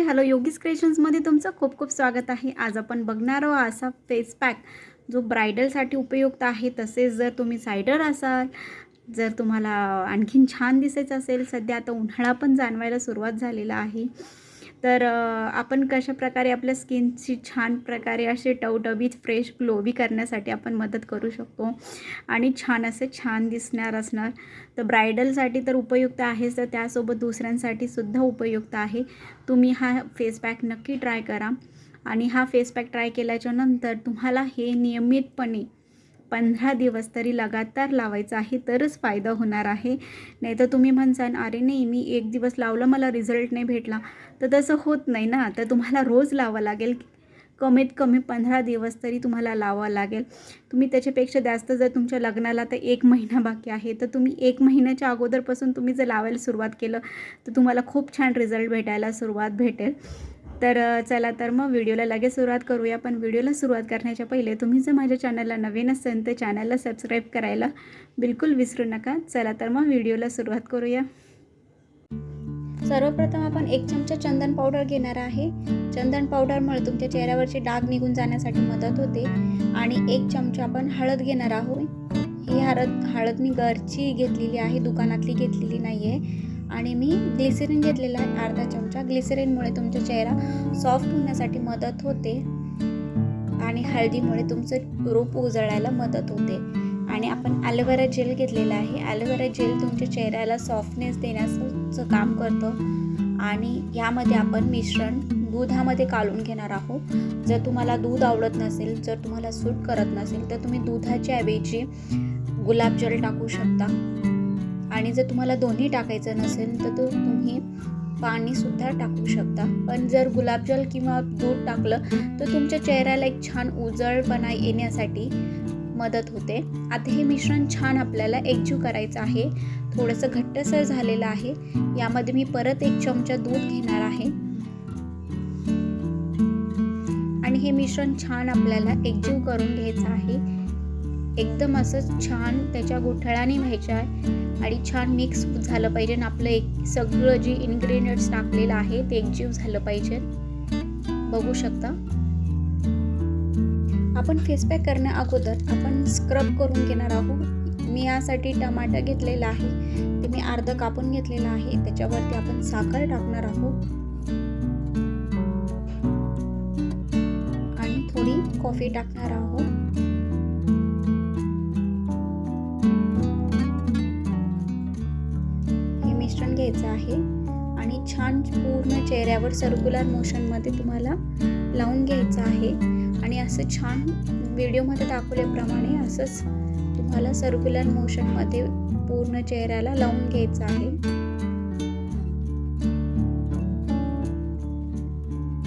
Hello yogis क्रिएशन्समध्ये तुमचं खूप खूप स्वागत आहे। आज आपण बघणार आहोत असा फेस पॅक जो ब्रायडलसाठी उपयुक्त आहे। तसेच जर तुम्ही साइडर असाल, जर तुम्हाला आणखीन छान दिसायचं असेल, सध्या आता उन्हाळा पण जाणवायला सुरुवात झालेला आहे, तर आपण कशा प्रकारे आपल्या स्किनची छान प्रकारे असे टवटवीत फ्रेश ग्लोवी करण्यासाठी आपण मदत करू शकतो आणि छान दिसणार असणार। तर ब्रायडलसाठी तर उपयुक्त आहेच, तर त्यासोबत दुसऱ्यांसाठी सुद्धा उपयुक्त आहे। तुम्ही हा फेस पॅक नक्की ट्राय करा आणि हा फेस पॅक ट्राय केल्याच्या नंतर तुम्हाला हे नियमितपणे 15 दिवस तरी लगातार लावायचं आहे, तरच फायदा होणार आहे। नाहीतर तुम्ही म्हणसाल अरे नाही मी एक दिवस लावलं मला रिझल्ट नाही भेटला, तर तसं होत नाही ना। तर तुम्हाला रोज लावावं लागेल, कमीत कमी 15 दिवस तरी तुम्हाला लावावं लागेल। तुम्ही त्याच्यापेक्षा जास्त जर तुमच्या लग्नाला तर 1 महिना बाकी आहे, तर तुम्ही 1 महिन्याच्या अगोदरपासून तुम्ही जर लावायला सुरुवात केलं तर तुम्हाला खूप छान रिझल्ट भेटायला सुरुवात भेटेल। तर चला तर मग व्हिडिओला लगेच सुरुवात करूया। पण व्हिडिओला सुरुवात करण्याच्या पहिले तुम्ही जर माझ्या चॅनलला नवीन असाल तर चॅनलला सबस्क्राईब करायला बिलकुल विसरू नका। चला तर मग व्हिडिओला सुरुवात करूया। सर्वप्रथम आपण 1 चमचा चंदन पावडर घेणार आहे। चंदन पावडरमुळे तुमच्या चेहऱ्यावरचे डाग निघून जाण्यासाठी मदत होते। आणि 1 चमचा आपण हळद घेणार आहोत। ही हळद मी घरची घेतलेली आहे, दुकानातली घेतलेली नाही आहे। आणि मी ग्लिसरीन घेतलेला आहे अर्धा चमचा। ग्लिसरीनमुळे तुमचा चेहरा सॉफ्ट होण्यासाठी मदत होते आणि हळदीमुळे तुमचं रूप उजळायला मदत होते। आणि आपण ॲलोवेरा जेल घेतलेला आहे। ॲलोवेरा जेल तुमच्या चेहऱ्याला सॉफ्टनेस देण्याचं काम करतं। आणि यामध्ये आपण मिश्रण दुधामध्ये काढून घेणार आहोत। जर तुम्हाला दूध आवडत नसेल, जर तुम्हाला सूट करत नसेल, तर तुम्ही दुधाच्या ऐवजी गुलाबजल टाकू शकता। आणि जर तुम्हाला दोन्ही टाकायचं नसेल तर तुम्ही पाणीसुद्धा टाकू शकता। पण जर गुलाबजल किंवा दूध टाकलं तर तुमच्या चेहऱ्याला एक छान उजळपणा येण्यासाठी मदत होते। आता हे मिश्रण छान आपल्याला एकजीव करायचं आहे। थोडंसं घट्टसर झालेलं आहे। यामध्ये मी परत 1 चमचा दूध घेणार आहे आणि हे मिश्रण छान आपल्याला एकजीव करून घ्यायचं आहे। एकदम असं छान त्याच्या गुठळ्याने व्हायचं आहे आणि छान मिक्स झालं पाहिजे। आपलं सगळं जे इन्ग्रेडियंट्स टाकलेलं आहे ते एकजीव झालं पाहिजे। बघू शकता आपण फेस पॅक करण्या अगोदर आपण स्क्रब करून घेणार आहोत। मी यासाठी टमाटर घेतलेला आहे, ते मी अर्ध कापून घेतलेला आहे। त्याच्यावरती आपण साखर टाकणार आहोत आणि थोडी कॉफी टाकणार आहोत। मिश्रण घ्यायचं आहे आणि छान पूर्ण चेहऱ्यावर सर्क्युलर मोशनमध्ये तुम्हाला लावून घ्यायचं आहे। आणि असं छान व्हिडिओमध्ये दाखवल्याप्रमाणे असंच तुम्हाला सर्क्युलर मोशनमध्ये पूर्ण चेहऱ्याला लावून घ्यायचं आहे।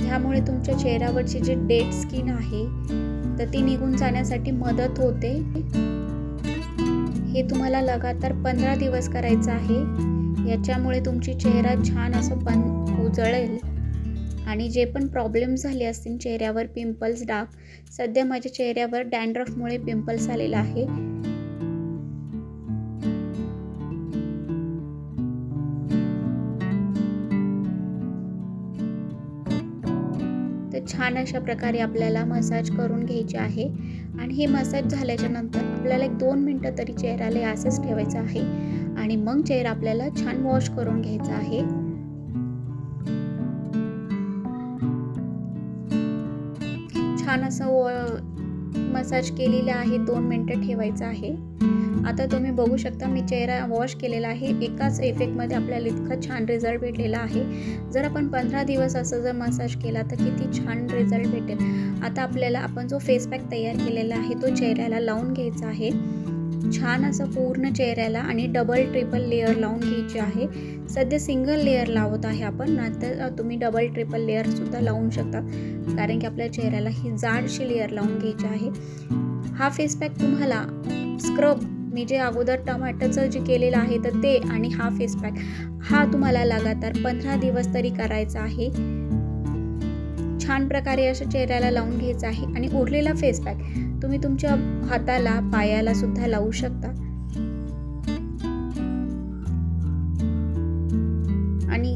ह्यामुळे तुमच्या चेहऱ्यावरची जी डेड स्किन आहे तर ती निघून जाण्यासाठी मदत होते। हे तुम्हाला लगातार 15 दिवस करायचं आहे। याच्यामुळे तुमची चेहरा छान असं पण उजळेल आणि जे पण प्रॉब्लेम झाले असतील चेहऱ्यावर, पिंपल्स, डाग, सध्या माझ्या चेहऱ्यावर डॅन्ड्रफमुळे पिंपल्स आलेला आहे। तर छान अशा प्रकारे आपल्याला मसाज करून घ्यायचे आहे। आणि हे मसाज झाल्याच्या नंतर आपल्याला 2 मिनिटं तरी चेहऱ्याला असंच ठेवायचं आहे आणि मग चेहरा आपल्याला छान वॉश करून घ्यायचा आहे। छान असं मसाज केलेला आहे, 2 मिनिटं ठेवायचं आहे। आता तुम्ही बघू शकता मी चेहरा वॉश केलेला आहे। एकाच इफेक्टमध्ये आपल्याला इतका छान रिझल्ट भेटलेला आहे। जर आपण 15 दिवस असं जर मसाज केला तर किती छान रिझल्ट भेटेल। आता आपल्याला आपण जो फेस पॅक तयार केलेला आहे तो चेहऱ्याला लावून घ्यायचा आहे, छान असं पूर्ण चेहऱ्याला, आणि डबल ट्रिपल लेअर लावून घ्यायची आहे। सध्या सिंगल लेअर लावत आहे आपण, नंतर तुम्ही डबल ट्रिपल लेअर सुद्धा लावू शकता, कारण की आपल्या चेहऱ्याला ही जाडशी लेअर लावून घ्यायची आहे। हा फेस पॅक तुम्हाला स्क्रब मी जे अगोदर टमाटरचं जे केलेलं आहे तर ते, आणि हा फेस पॅक हा तुम्हाला लगातार 15 दिवस तरी करायचा आहे। छान प्रकारे असं चेहऱ्याला लावून घ्यायचं आहे आणि उरलेला फेस पॅक तुम्ही तुमच्या हाताला, पायाला सुद्धा लावू शकता। आणि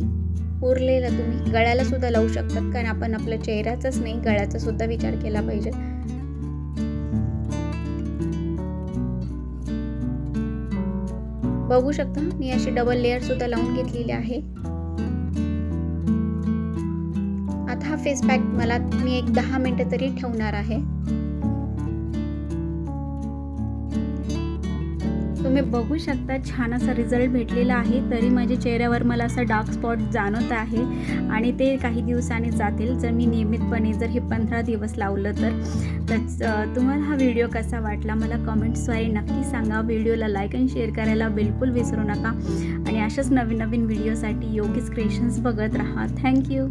उरलेला तुम्ही गळ्याला सुद्धा लावू शकतात, कारण आपण आपल्या चेहऱ्याचाच नाही गळ्याचा सुद्धा विचार केला पाहिजे. बघू शकता मी अशी डबल लेअर सुद्धा लावून घेतलेली आहे. आता हा फेस पॅक मी एक 10 मिनिटं तरी ठेवणार आहे. तुम्ही बघू शकता छान असा रिझल्ट भेटलेला आहे. तरी माझ्या चेहऱ्यावर मला असा डार्क स्पॉट जाणवत आहे आणि ते काही दिवसांनी जातील जर मी नियमितपणे जर हे 15 दिवस लावलं तर. तुम्हाला हा व्हिडिओ कसा वाटला मला कमेंट्सद्वारे नक्की सांगा. व्हिडिओला लाईक आणि शेअर करायला बिलकुल विसरू नका आणि अशाच नवीन नवीन व्हिडिओसाठी योगीज क्रिएशन्स बघत राहा. थँक्यू.